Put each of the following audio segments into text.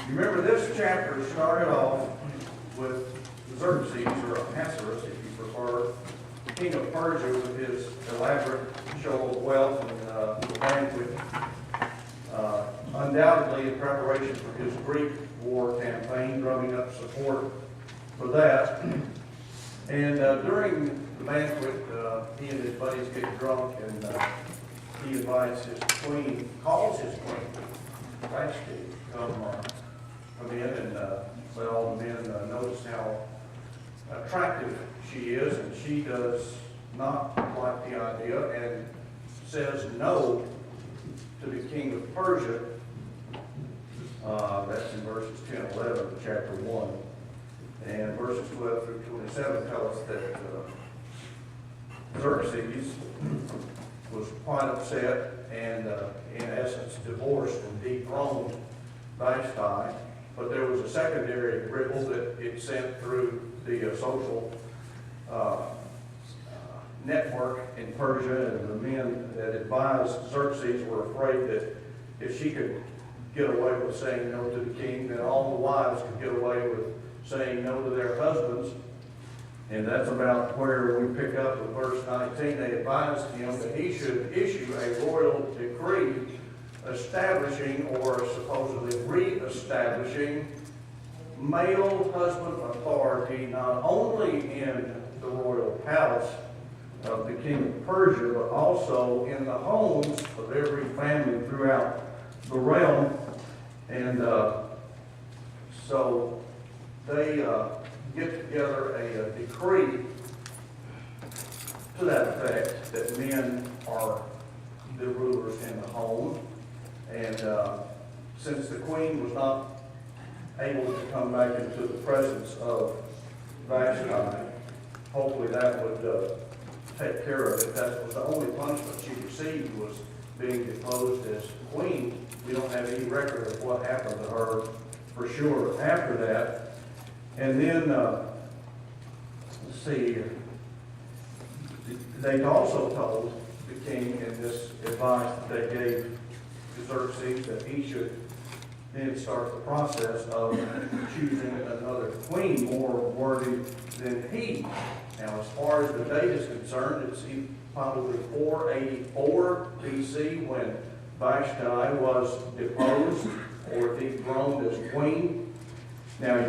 You remember this chapter started off with Xerxes, or Ahasuerus, if you prefer, king of Persia, with his elaborate show of wealth and banquet, undoubtedly in preparation for his Greek war campaign, drumming up support for that. And during the banquet, he and his buddies get drunk, and he invites his queen, calls his queen, Vashti, come in and let all the men notice how attractive she is, and she does not like the idea and says no to the king of Persia. That's in verses 10 and 11 of chapter 1. And verses 12 through 27 tell us that Xerxes was quite upset and, in essence, divorced and dethroned Vashti. But there was a secondary ripple that it sent through the social network in Persia, and the men that advised Xerxes were afraid that if she could get away with saying no to the king, then all the wives could get away with saying no to their husbands. And that's about where we pick up with verse 19. They advised him that he should issue a royal decree establishing, or supposedly re-establishing, male husband authority not only in the royal palace of the king of Persia, but also in the homes of every family throughout the realm. And so they get together a decree to that effect, that men are the rulers in the home. And since the queen was not able to come back into the presence of Vashti, hopefully that would take care of it. That was the only punishment she received, was being deposed as queen. We don't have any record of what happened to her for sure after that. And then, let's see, they also told the king in this advice that they gave to Xerxes that he should then start the process of choosing another queen more worthy than he. Now, as far as the date is concerned, it's probably 484 BC when Vashti was deposed or dethroned as queen. Now,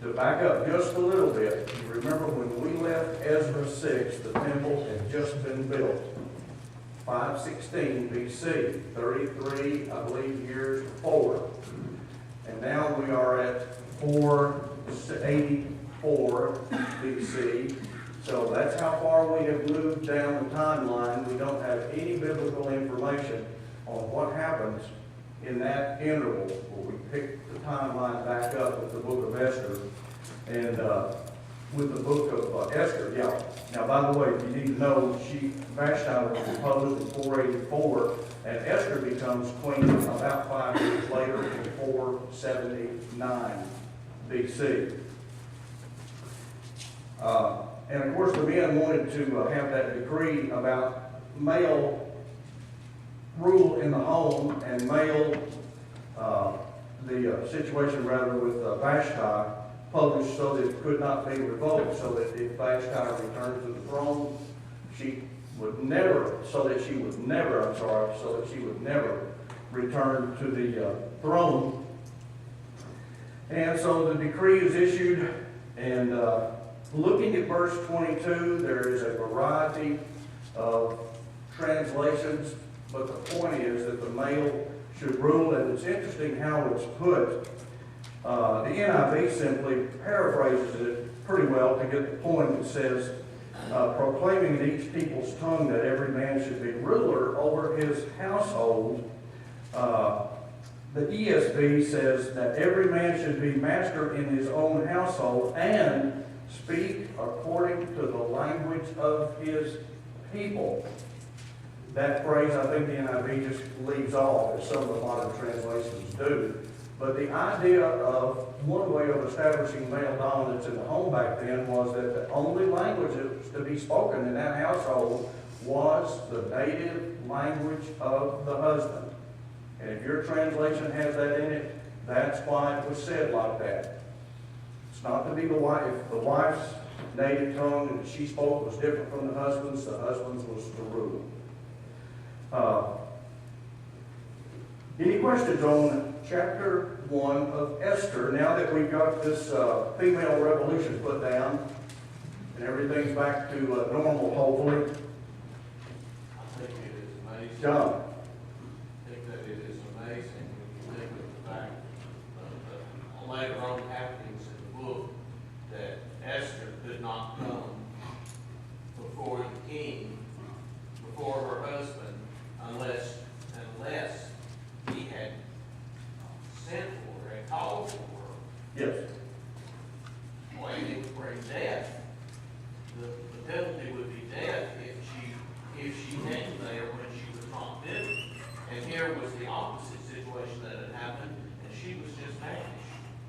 to back up just a little bit, you remember when we left Ezra 6, the temple had just been built. 516 BC, 33, I believe, years before. And now we are at 484 BC. So that's how far we have moved down the timeline. We don't have any biblical information on what happens in that interval where we pick the timeline back up with the book of Esther and with the book of Esther. Yeah. Now, by the way, you need to know, Vashti was deposed in 484, and Esther becomes queen about 5 years later in 479 BC. And of course, the men wanted to have that decree about male rule in the home and male, the situation rather with Vashti published so that it could not be revoked, so that if Vashti returned to the throne, she would never return to the throne. And so the decree is issued, and looking at verse 22, there is a variety of translations, but the point is that the male should rule, and it's interesting how it's put. The NIV simply paraphrases it pretty well to get the point. It says, proclaiming in each people's tongue that every man should be ruler over his household. The ESV says that every man should be master in his own household and speak according to the language of his people. That phrase, I think the NIV just leaves off, as some of the modern translations do. But the idea of one way of establishing male dominance in the home back then was that the only language that was to be spoken in that household was the native language of the husband. And if your translation has that in it, That's why it was said like that. It's not to be the wife. If the wife's native tongue that she spoke was different from the husband's was to rule. Any questions on chapter 1 of Esther? Now that we've got this female revolution put down and everything's back to normal, hopefully. I think it is amazing. John? I think that it is amazing when you think of the fact of the later on happenings in the book that Esther could not come before the king, before her husband, unless he had sent for her and called for her. Yes. Well, it would bring death. The penalty would be death if she came there when she was not bidden. And here was the opposite situation that had happened, and she was just vanished.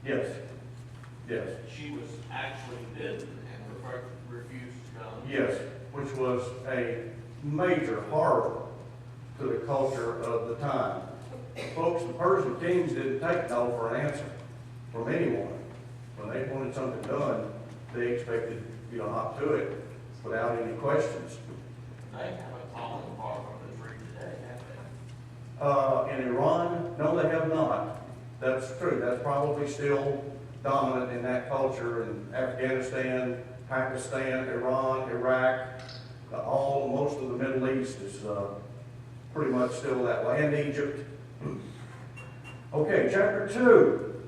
Yes. Yes. She was actually bidden and refused to come. Yes, which was a major horror to the culture of the time. Folks, the Persian kings didn't take no for an answer from anyone. When they wanted something done, they expected you to hop to it without any questions. They haven't fallen apart from the tree today, have they? In Iran, no, they have not. That's true. That's probably still dominant in that culture. In Afghanistan, Pakistan, Iran, Iraq, most of the Middle East is pretty much still that way, and Egypt. Okay, chapter 2.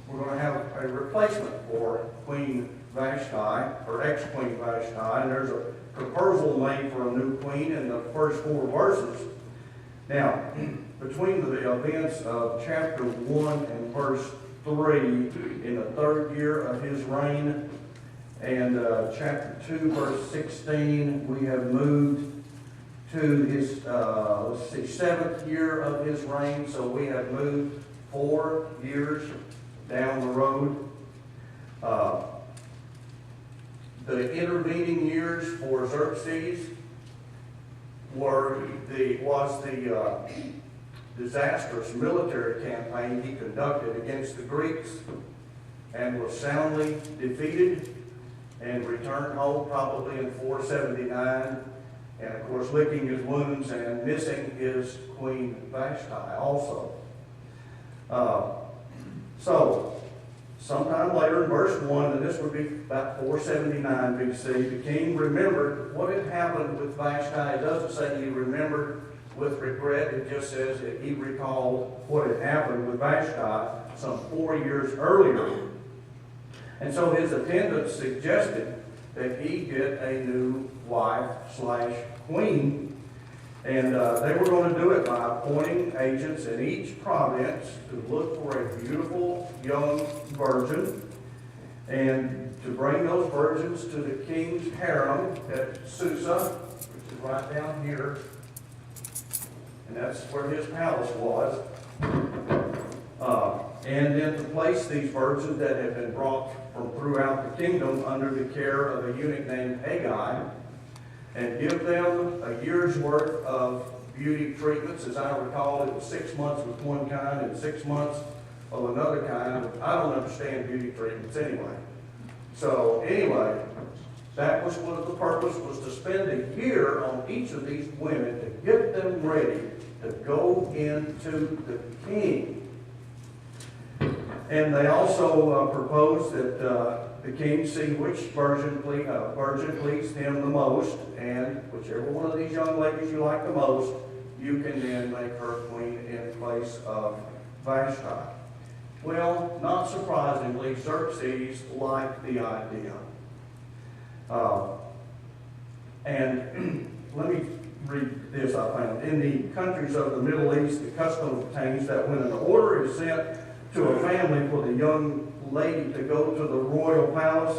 We're going to have a replacement for Queen Vashti, or ex-Queen Vashti, and there's a proposal made for a new queen in the first 4 verses. Now, between the events of chapter 1 and verse 3, in the 3rd year of his reign, and chapter 2, verse 16, we have moved to his, 7th year of his reign, so we have moved 4 years down the road. The intervening years for Xerxes was the disastrous military campaign he conducted against the Greeks and was soundly defeated and returned home probably in 479, and of course licking his wounds and missing his Queen Vashti also. So, sometime later in verse 1, and this would be about 479 BC, the king remembered what had happened with Vashti. It doesn't say he remembered with regret, it just says that he recalled what had happened with Vashti some 4 years earlier. And so his attendants suggested that he get a new wife/queen, and they were going to do it by appointing agents in each province to look for a beautiful young virgin and to bring those virgins to the king's harem at Susa, which is right down here, and that's where his palace was. And then to place these virgins that had been brought from throughout the kingdom under the care of a eunuch named Haggai, and give them a year's worth of beauty treatments. As I recall, it was 6 months with one kind and 6 months of another kind. I don't understand beauty treatments anyway. So anyway, that was what the purpose was, to spend a year on each of these women to get them ready to go into the king. And they also proposed that the king see which virgin pleased him the most, and whichever one of these young ladies you like the most, you can then make her queen in place of Vashti. Well, not surprisingly, Xerxes liked the idea. And let me read this I found. In the countries of the Middle East, the custom obtains that when an order is sent to a family for the young lady to go to the royal palace,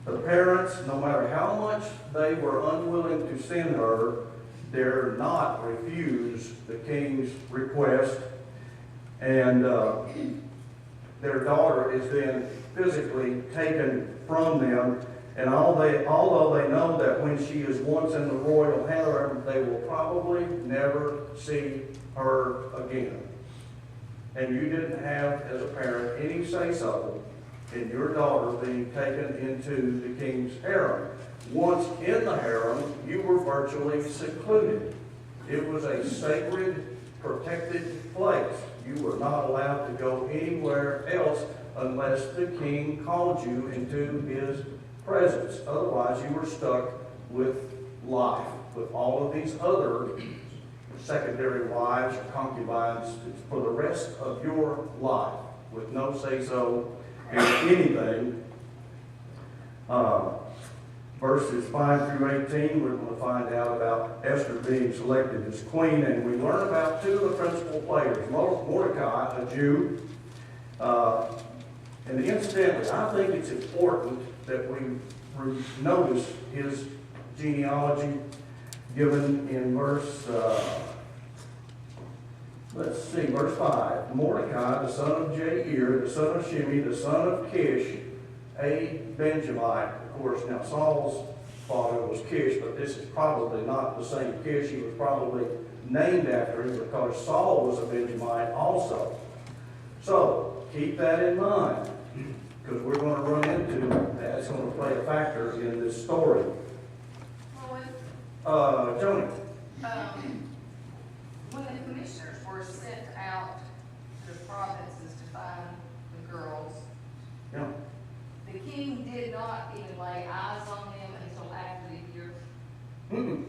the parents, no matter how much they were unwilling to send her, dare not refuse the king's request. And their daughter is then physically taken from them. And although they know that when she is once in the royal harem, they will probably never see her again. and you didn't have, as a parent, any say-so in your daughter being taken into the king's harem. Once in the harem, you were virtually secluded. It was a sacred, protected place. You were not allowed to go anywhere else unless the king called you into his presence. Otherwise, you were stuck with life, with all of these other secondary wives or concubines for the rest of your life, with no say-so in anything. Verses 5 through 18, we're going to find out about Esther being selected as queen, and we learn about two of the principal players. Mordecai, a Jew, and incidentally, I think it's important that we notice his genealogy given in verse, verse 5. Mordecai, the son of Jair, the son of Shimei, the son of Kish, a Benjamite. Of course, now Saul's father was Kish, but this is probably not the same Kish. He was probably named after him because Saul was a Benjamite also. So, keep that in mind, because we're going to run into that. It's going to play a factor in this story. Joni. When the commissioners were sent out to the provinces to find the girls, Yeah. the king did not even lay eyes on them until after the year. Mm-mm.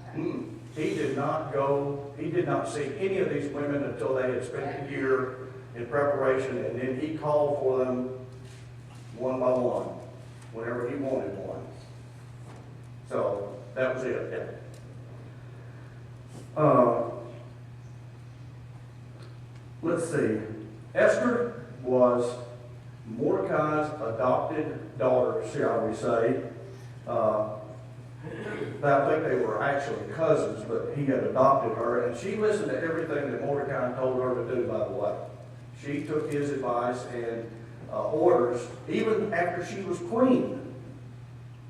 Okay. Mm. He did not see any of these women until they had spent a year in preparation, and then he called for them one by one, whenever he wanted one. So, that was it. Yeah. Let's see. Esther was Mordecai's adopted daughter, shall we say. I think they were actually cousins, but he had adopted her, and she listened to everything that Mordecai told her to do, by the way. She took his advice and orders, even after she was queen.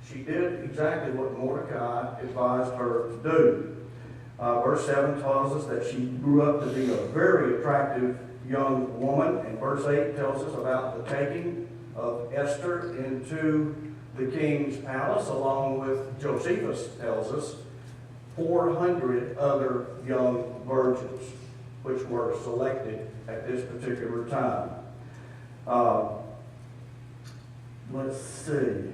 She did exactly what Mordecai advised her to do. Verse 7 tells us that she grew up to be a very attractive young woman, and verse 8 tells us about the taking of Esther into the king's palace, along with, Josephus tells us, 400 other young virgins, which were selected at this particular time. Let's see.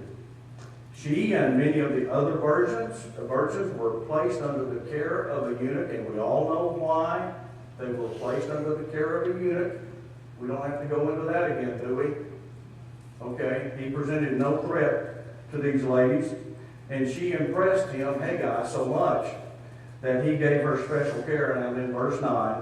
She and many of the other virgins were placed under the care of a eunuch, and we all know why they were placed under the care of a eunuch. We don't have to go into that again, do we? Okay, he presented no threat to these ladies, and she impressed him, Haggai, so much that he gave her special care. And in verse 9,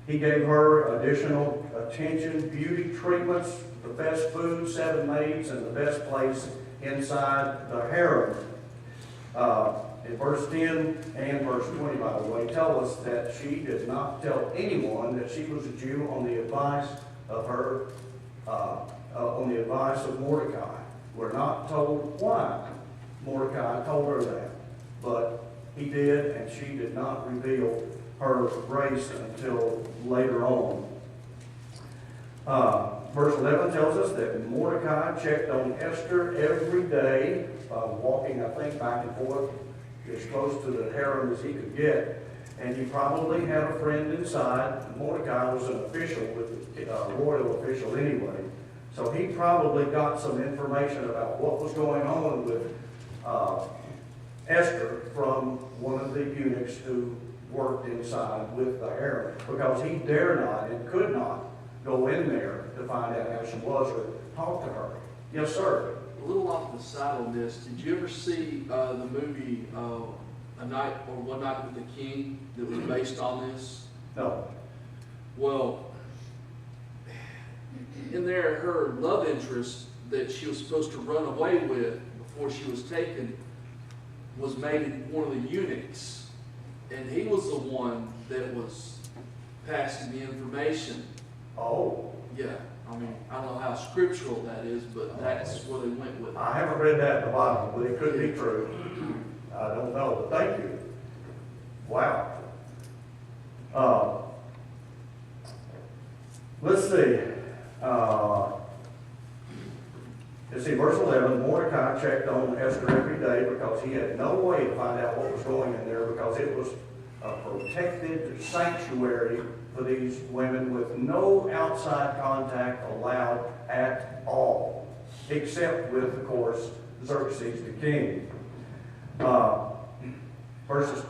he gave her additional attention, beauty treatments, the best food, 7 maids, and the best place inside the harem. In verse 10 and verse 20, by the way, tell us that she did not tell anyone that she was a Jew on the advice of Mordecai. We're not told why Mordecai told her that, but he did, and she did not reveal her race until later on. Verse 11 tells us that Mordecai checked on Esther every day, walking, I think, back and forth as close to the harem as he could get. And he probably had a friend inside. Mordecai was an official, a royal official anyway. So he probably got some information about what was going on with Esther from one of the eunuchs who worked inside with the harem, because he dare not and could not go in there to find out how she was or talk to her. Yes, sir. A little off the side on this, did you ever see the movie A Night or One Night with the King that was based on this? No. Well, in there, her love interest that she was supposed to run away with before she was taken was made one of the eunuchs. And he was the one that was passing the information. Oh. Yeah, I mean, I don't know how scriptural that is, but that's where they went with it. I haven't read that in the Bible, but it could be true. I don't know, but thank you. Wow. let's see. Let's see, verse 11, Mordecai checked on Esther every day because he had no way to find out what was going in there, because it was a protected sanctuary for these women with no outside contact allowed at all, except with, of course, Xerxes the king. Verses.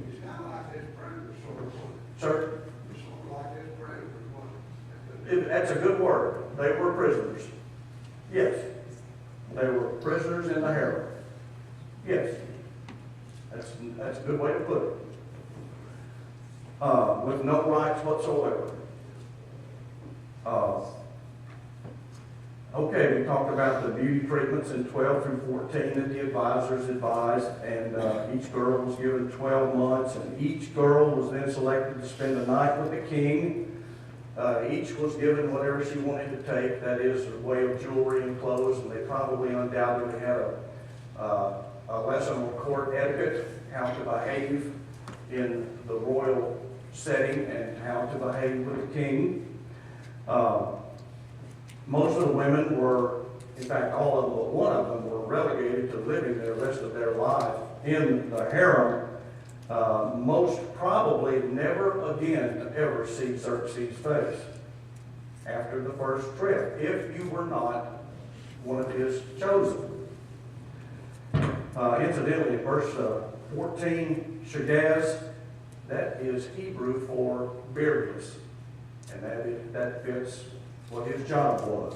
It's kind of like his brother, sort of. Sir, It's sort of like his brother, wasn't it? that's a good word. They were prisoners. Yes. They were prisoners in the harem. Yes. That's a good way to put it. With no rights whatsoever. Okay, we talked about the beauty treatments in 12 through 14 that the advisors advised, and each girl was given 12 months, and each girl was then selected to spend the night with the king. Each was given whatever she wanted to take, that is, a way of jewelry and clothes, and they probably undoubtedly had a lesson on court etiquette, how to behave in the royal setting and how to behave with the king. Most of the women were, in fact, all of them, but one of them were relegated to living the rest of their life in the harem. Most probably never again to ever see Xerxes' face after the first trip, if you were not one of his chosen. Incidentally, in verse 14, Shagaz, that is Hebrew for beardless, and that fits what his job was.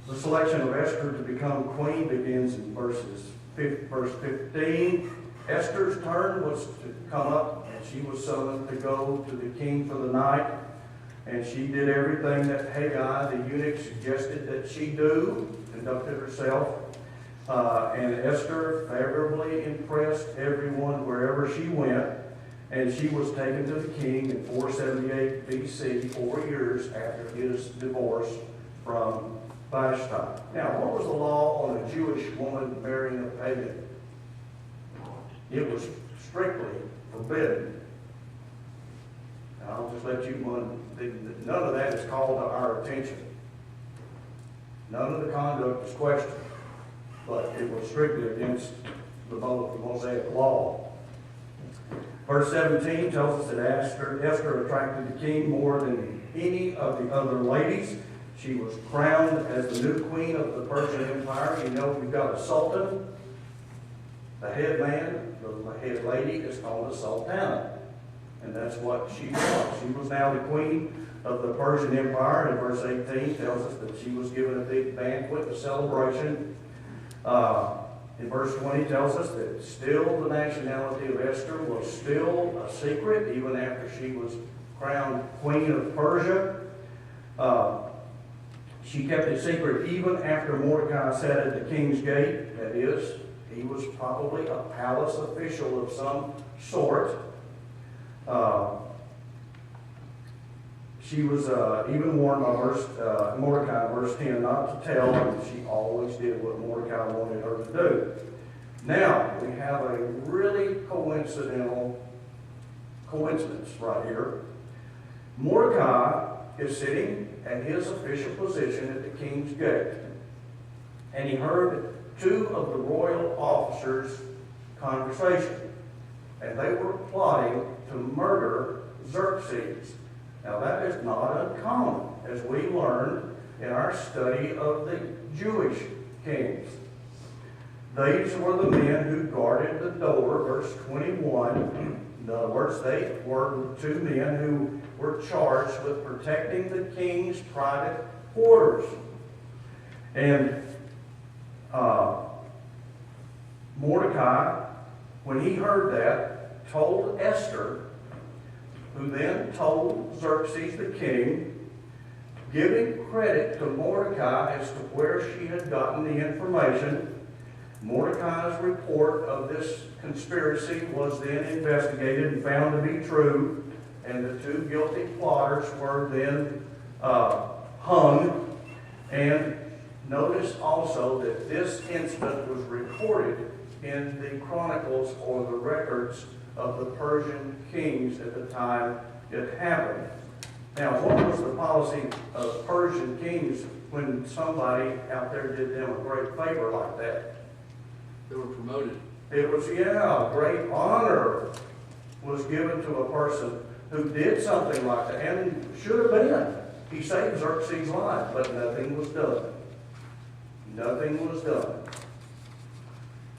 The selection of Esther to become queen begins in verse 15. Esther's turn was to come up, and she was summoned to go to the king for the night, and she did everything that Haggai, the eunuch, suggested that she do, conducted herself, and Esther favorably impressed everyone wherever she went. And she was taken to the king in 478 BC, 4 years after his divorce from Vashti. Now, what was the law on a Jewish woman marrying a pagan? It was strictly forbidden. Now, I'll just let you one. None of that is called to our attention. None of the conduct is questioned, but it was strictly against the Mosaic law. Verse 17 tells us that Esther attracted the king more than any of the other ladies. She was crowned as the new queen of the Persian Empire. You know, we've got a sultan, the head man, the head lady is called a sultana. And that's what she was. She was now the queen of the Persian Empire. And verse 18 tells us that she was given a big banquet, a celebration. In verse 20 tells us that still the nationality of Esther was still a secret, even after she was crowned queen of Persia. She kept it secret even after Mordecai sat at the king's gate. That is, he was probably a palace official of some sort. She was even warned by Mordecai, verse 10, not to tell, and she always did what Mordecai wanted her to do. Now, we have a really coincidence right here. Mordecai is sitting at his official position at the king's gate, and he heard two of the royal officers' conversation, and they were plotting to murder Xerxes. Now that is not uncommon, as we learned in our study of the Jewish kings. These were the men who guarded the door, verse 21. In other words, they were two men who were charged with protecting the king's private quarters. And Mordecai, when he heard that, told Esther, who then told Xerxes the king, giving credit to Mordecai as to where she had gotten the information. Mordecai's report of this conspiracy was then investigated and found to be true, and the two guilty plotters were then hung. And notice also that this incident was recorded in the chronicles or the records of the Persian kings at the time it happened. Now, what was the policy of Persian kings when somebody out there did them a great favor like that? They were promoted. It was, yeah, great honor was given to a person who did something like that, and should have been. He saved Xerxes' life, but nothing was done. Nothing was done.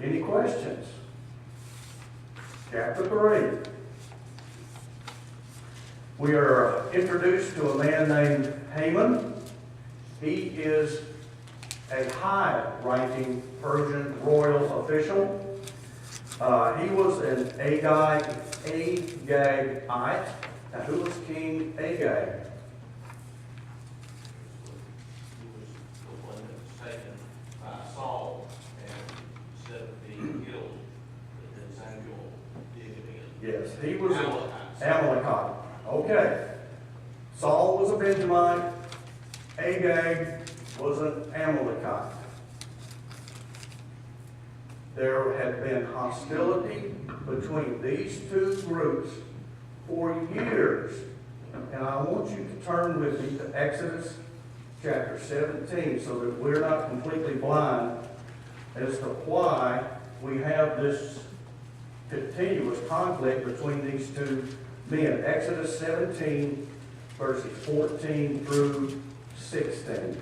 Any questions? Chapter 3. We are introduced to a man named Haman. He is a high-ranking Persian royal official. He was an Agagite. Now, who was King Agag? He was the one that was taken by Saul, and instead of being killed, then Samuel did it again. Yes, he was an Amalekites. Amalekite. Okay. Saul was a Benjamite. Agag was an Amalekite. There had been hostility between these two groups for years. And I want you to turn with me to Exodus chapter 17 so that we're not completely blind as to why we have this continuous conflict between these two men. Exodus 17, verses 14 through 16.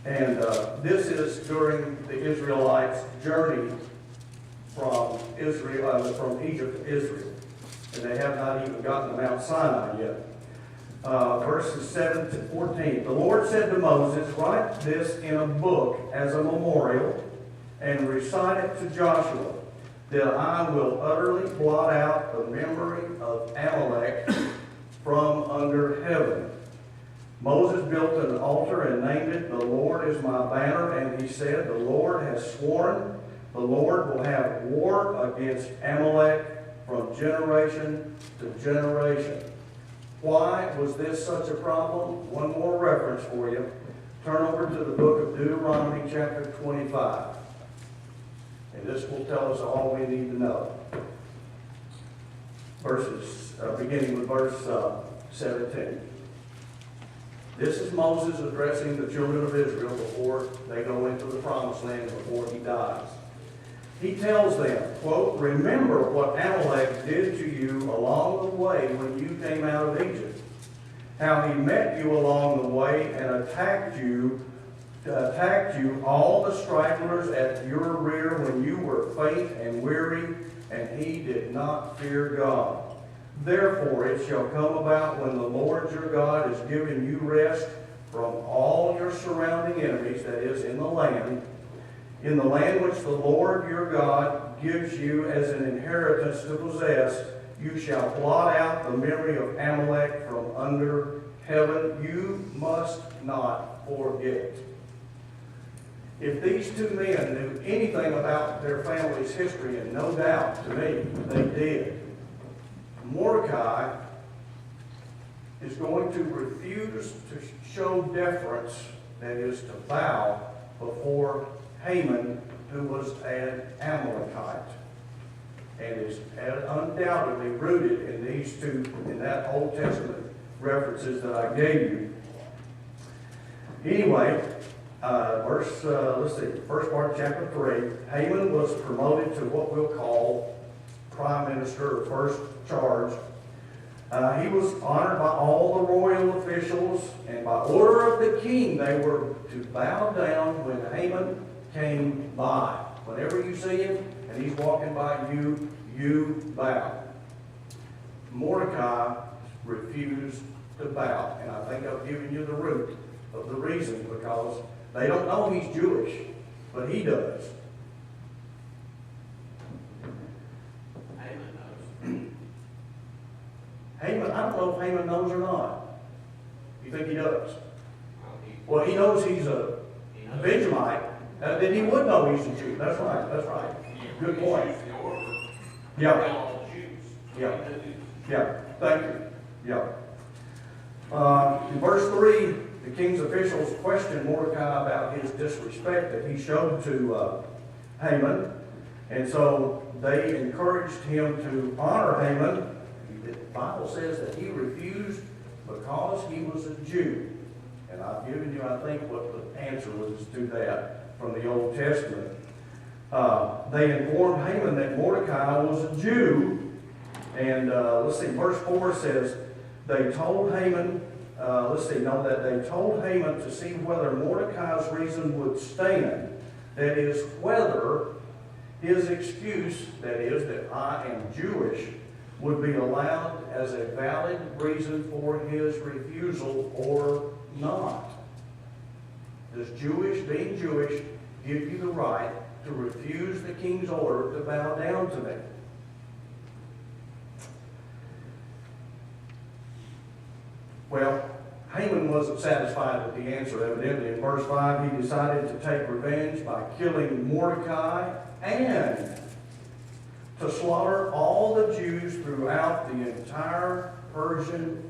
And this is during the Israelites' journey from Egypt to Israel. And they have not even gotten to Mount Sinai yet. Verses 7 to 14. The Lord said to Moses, "Write this in a book as a memorial and recite it to Joshua, that I will utterly blot out the memory of Amalek from under heaven." Moses built an altar and named it, "The Lord is my banner," and he said, "The Lord has sworn, the Lord will have war against Amalek from generation to generation." Why was this such a problem? One more reference for you. Turn over to the book of Deuteronomy chapter 25. And this will tell us all we need to know. Beginning with verse 17. This is Moses addressing the children of Israel before they go into the promised land, before he dies. He tells them, quote, "Remember what Amalek did to you along the way when you came out of Egypt, how he met you along the way and attacked you, all the stragglers at your rear when you were faint and weary, and he did not fear God. Therefore it shall come about when the Lord your God has given you rest from all your surrounding enemies," that is, in the land which the Lord your God gives you as an inheritance to possess, you shall blot out the memory of Amalek from under heaven. You must not forget. If these two men knew anything about their family's history, and no doubt to me they did, Mordecai is going to refuse to show deference, that is, to bow before Haman, who was an Amalekite, and is undoubtedly rooted in these two, in that Old Testament references that I gave you. Anyway, first part of chapter 3, Haman was promoted to what we'll call prime minister, or first charge. He was honored by all the royal officials, and by order of the king, they were to bow down when Haman came by. Whenever you see him and he's walking by you, you bow. Mordecai refused to bow, and I think I've given you the root of the reason, because they don't know he's Jewish, but he does. Haman knows. Haman, I don't know if Haman knows or not. You think he does? Well, Well, he knows he's a he knows. Benjamite. Then he would know he's a Jew. That's right. That's right. Good point. The order. Yeah. All the Jews. Yeah. He knew. Yeah. Thank you. Yeah. In verse 3, the king's officials questioned Mordecai about his disrespect that he showed to Haman. And so they encouraged him to honor Haman the Bible says that he refused because he was a Jew. And I've given you, I think, what the answer was to that from the Old Testament. They informed Haman that Mordecai was a Jew. And let's see, verse 4 says, they told Haman, that they told Haman to see whether Mordecai's reason would stand. That is, whether his excuse, that is, that I am Jewish, would be allowed as a valid reason for his refusal or not. Does being Jewish, give you the right to refuse the king's order to bow down to them? Well, Haman wasn't satisfied with the answer, evidently. In verse 5, he decided to take revenge by killing Mordecai and to slaughter all the Jews throughout the entire Persian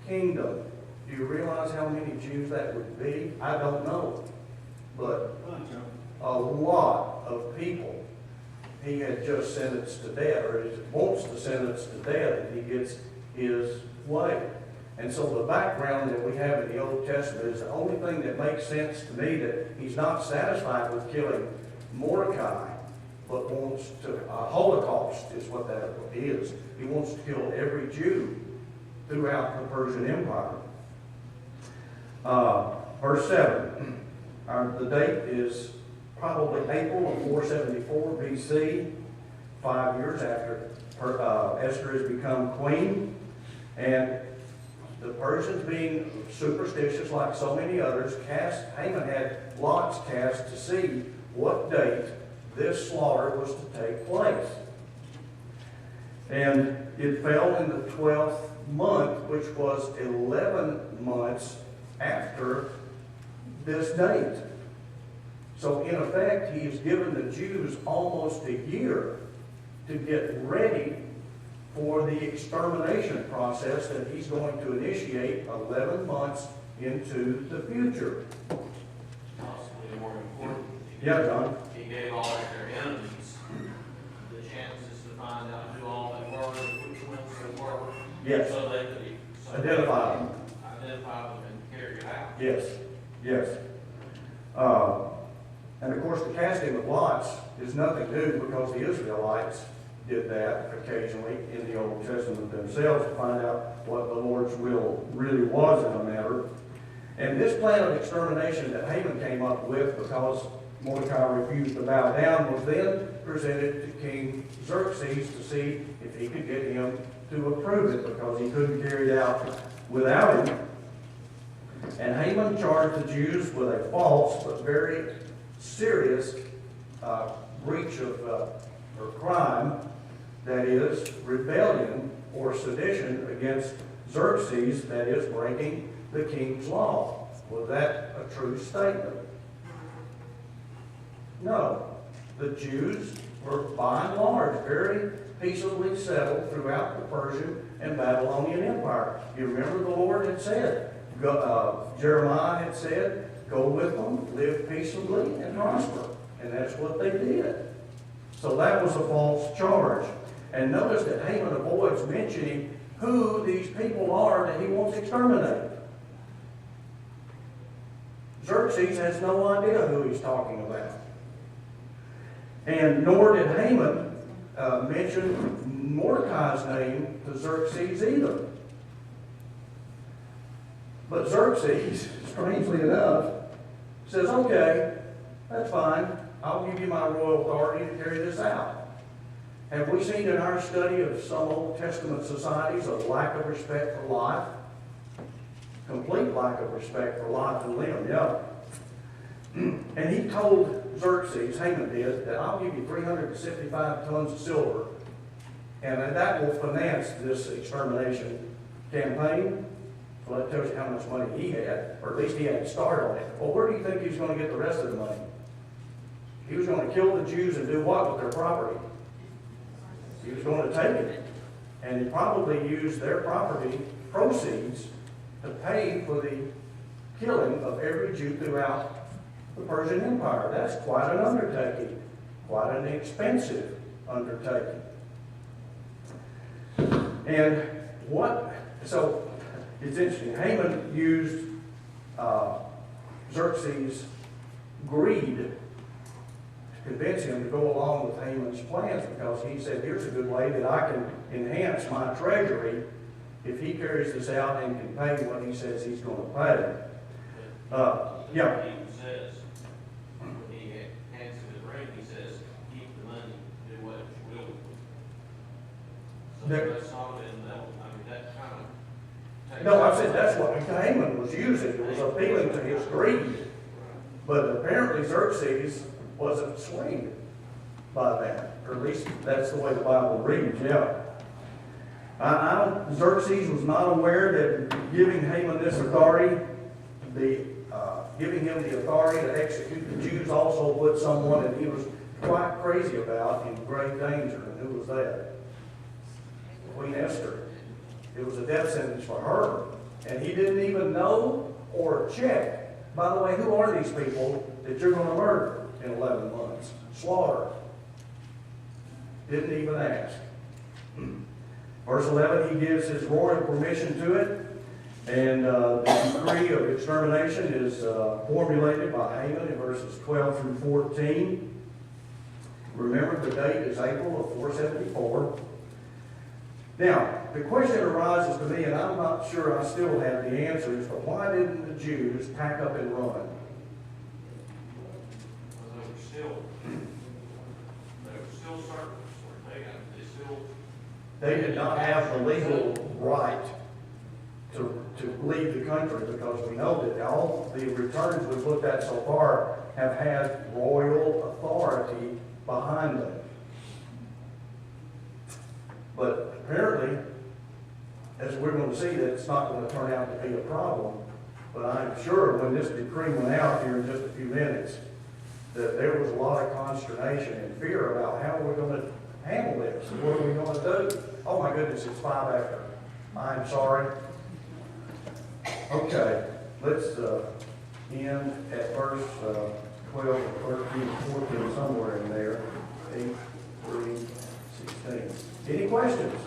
kingdom. Do you realize how many Jews that would be? I don't know. But a lot of people he had just sentenced to death, or he wants to sentence to death if he gets his way. And so the background that we have in the Old Testament is the only thing that makes sense to me, that he's not satisfied with killing Mordecai, but wants to, Holocaust is what that is. He wants to kill every Jew throughout the Persian Empire. Verse 7, the date is probably April of 474 BC, 5 years after Esther has become queen. And the Persians, being superstitious like so many others, Haman had lots cast to see what date this slaughter was to take place. And it fell in the 12th month, which was 11 months after this date. So in effect, he has given the Jews almost a year to get ready for the extermination process that he's going to initiate 11 months into the future. Possibly more important. Yeah, John? He gave all of their enemies the chances to find out who all they were, which ones they were. Yes. So they could Identify them. Identify them and carry it out. Yes, yes. And of course, the casting of lots is nothing new, because the Israelites did that occasionally in the Old Testament themselves to find out what the Lord's will really was in a matter. And this plan of extermination that Haman came up with, because Mordecai refused to bow down, was then presented to King Xerxes to see if he could get him to approve it, because he couldn't carry it out without him. And Haman charged the Jews with a false but very serious breach of or crime, that is, rebellion or sedition against Xerxes, that is, breaking the king's law. Was that a true statement? No. The Jews were, by and large, very peaceably settled throughout the Persian and Babylonian Empire. You remember the Lord had said, Jeremiah had said, go with them, live peaceably, and prosper. And that's what they did. So that was a false charge. And notice that Haman avoids mentioning who these people are that he wants exterminated. Xerxes has no idea who he's talking about. And nor did Haman mention Mordecai's name to Xerxes either. But Xerxes, strangely enough, says, okay, that's fine. I'll give you my royal authority to carry this out. Have we seen in our study of some Old Testament societies a lack of respect for life? Complete lack of respect for life and limb, yeah. And he told Xerxes, Haman did, that I'll give you 375 tons of silver, and that will finance this extermination campaign. Well, that tells you how much money he had, or at least he had to start on it. Well, where do you think he was going to get the rest of the money? He was going to kill the Jews and do what with their property? He was going to take it. And he probably used their property proceeds to pay for the killing of every Jew throughout the Persian Empire. That's quite an undertaking, quite an expensive undertaking. And so it's interesting, Haman used Xerxes' greed to convince him to go along with Haman's plans, because he said, here's a good way that I can enhance my treasury if he carries this out and can pay what he says he's going to pay. Yeah. He says, when he hands him his ring, he says, keep the money, do what you will. So that's not in that, I mean, that kind of takes. No, I said that's what Haman was using. It was appealing to his greed. But apparently Xerxes wasn't swayed by that. Or at least that's the way the Bible reads, yeah. Xerxes was not aware that giving Haman this authority, giving him the authority to execute the Jews, also put someone that he was quite crazy about in great danger. And who was that? Queen Esther. It was a death sentence for her. And he didn't even know or check. By the way, who are these people that you're going to murder in 11 months? Slaughter. Didn't even ask. Verse 11, he gives his royal permission to it. And the decree of extermination is formulated by Haman in verses 12 through 14. Remember, the date is April of 474. Now, the question arises to me, and I'm not sure I still have the answers, but why didn't the Jews pack up and run? They were still servants, They did not have the legal right to leave the country, because we know that all the returns we've looked at so far have had royal authority behind them. But apparently, as we're going to see, that it's not going to turn out to be a problem. But I'm sure when this decree went out here in just a few minutes, that there was a lot of consternation and fear about how we're going to handle this. What are we going to do? Oh my goodness, it's 5 after. I'm sorry. Okay, let's end at verse 12, 13, 14, somewhere in there. 8, 3, 16. Any questions?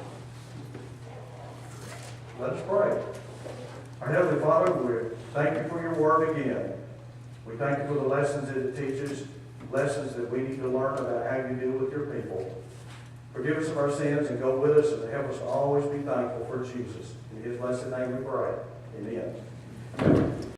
Let us pray. Our Heavenly Father, we thank you for your word again. We thank you for the lessons that it teaches, lessons that we need to learn about how you deal with your people. Forgive us of our sins and go with us and help us to always be thankful for Jesus. In his blessed name we pray. Amen.